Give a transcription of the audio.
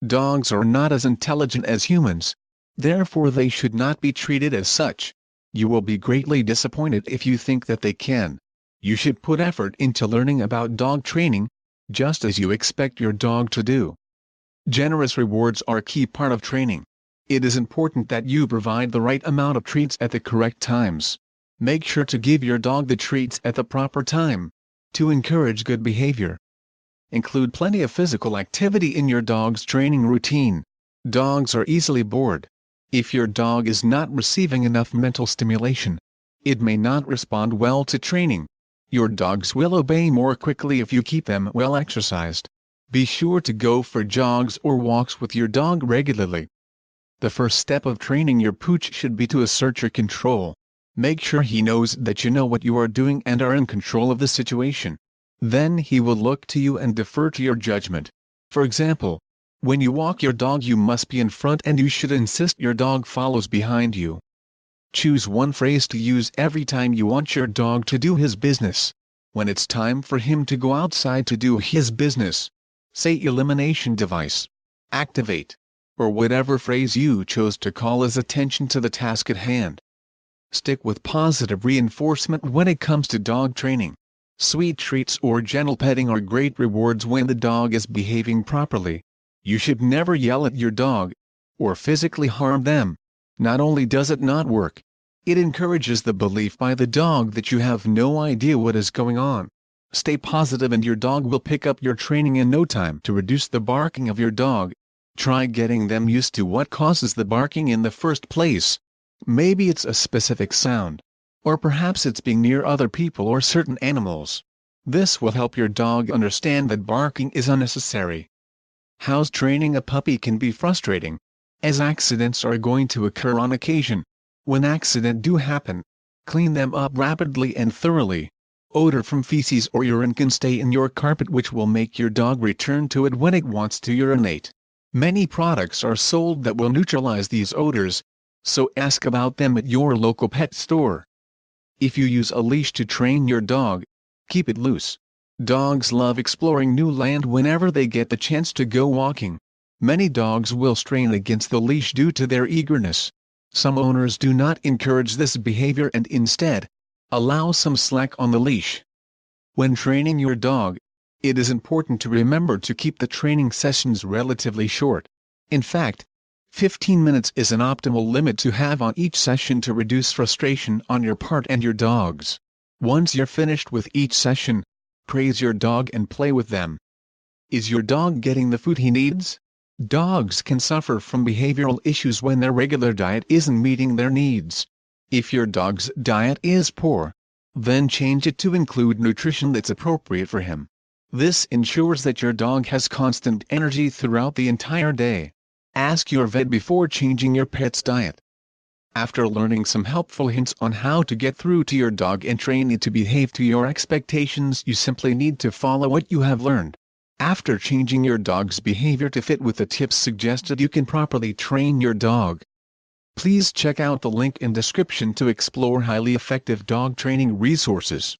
Dogs are not as intelligent as humans. Therefore they should not be treated as such. You will be greatly disappointed if you think that they can. You should put effort into learning about dog training, just as you expect your dog to do. Generous rewards are a key part of training. It is important that you provide the right amount of treats at the correct times. Make sure to give your dog the treats at the proper time, to encourage good behavior. Include plenty of physical activity in your dog's training routine. Dogs are easily bored. If your dog is not receiving enough mental stimulation, it may not respond well to training. Your dogs will obey more quickly if you keep them well exercised. Be sure to go for jogs or walks with your dog regularly. The first step of training your pooch should be to assert your control. Make sure he knows that you know what you are doing and are in control of the situation. Then he will look to you and defer to your judgment. For example, when you walk your dog you must be in front and you should insist your dog follows behind you. Choose one phrase to use every time you want your dog to do his business. When it's time for him to go outside to do his business, say elimination device, activate, or whatever phrase you chose to call his attention to the task at hand. Stick with positive reinforcement when it comes to dog training. Sweet treats or gentle petting are great rewards when the dog is behaving properly. You should never yell at your dog, or physically harm them. Not only does it not work, it encourages the belief by the dog that you have no idea what is going on. Stay positive and your dog will pick up your training in no time. To reduce the barking of your dog, try getting them used to what causes the barking in the first place. Maybe it's a specific sound, or perhaps it's being near other people or certain animals. This will help your dog understand that barking is unnecessary. House training a puppy can be frustrating, as accidents are going to occur on occasion. When accidents do happen, clean them up rapidly and thoroughly. Odor from feces or urine can stay in your carpet, which will make your dog return to it when it wants to urinate. Many products are sold that will neutralize these odors, so ask about them at your local pet store. If you use a leash to train your dog, keep it loose. Dogs love exploring new land whenever they get the chance to go walking. Many dogs will strain against the leash due to their eagerness. Some owners do not encourage this behavior and instead allow some slack on the leash. When training your dog, it is important to remember to keep the training sessions relatively short. In fact, 15 minutes is an optimal limit to have on each session to reduce frustration on your part and your dog's. Once you're finished with each session, praise your dog and play with them. Is your dog getting the food he needs? Dogs can suffer from behavioral issues when their regular diet isn't meeting their needs. If your dog's diet is poor, then change it to include nutrition that's appropriate for him. This ensures that your dog has constant energy throughout the entire day. Ask your vet before changing your pet's diet. After learning some helpful hints on how to get through to your dog and train it to behave to your expectations, you simply need to follow what you have learned. After changing your dog's behavior to fit with the tips suggested, you can properly train your dog. Please check out the link in description to explore highly effective dog training resources.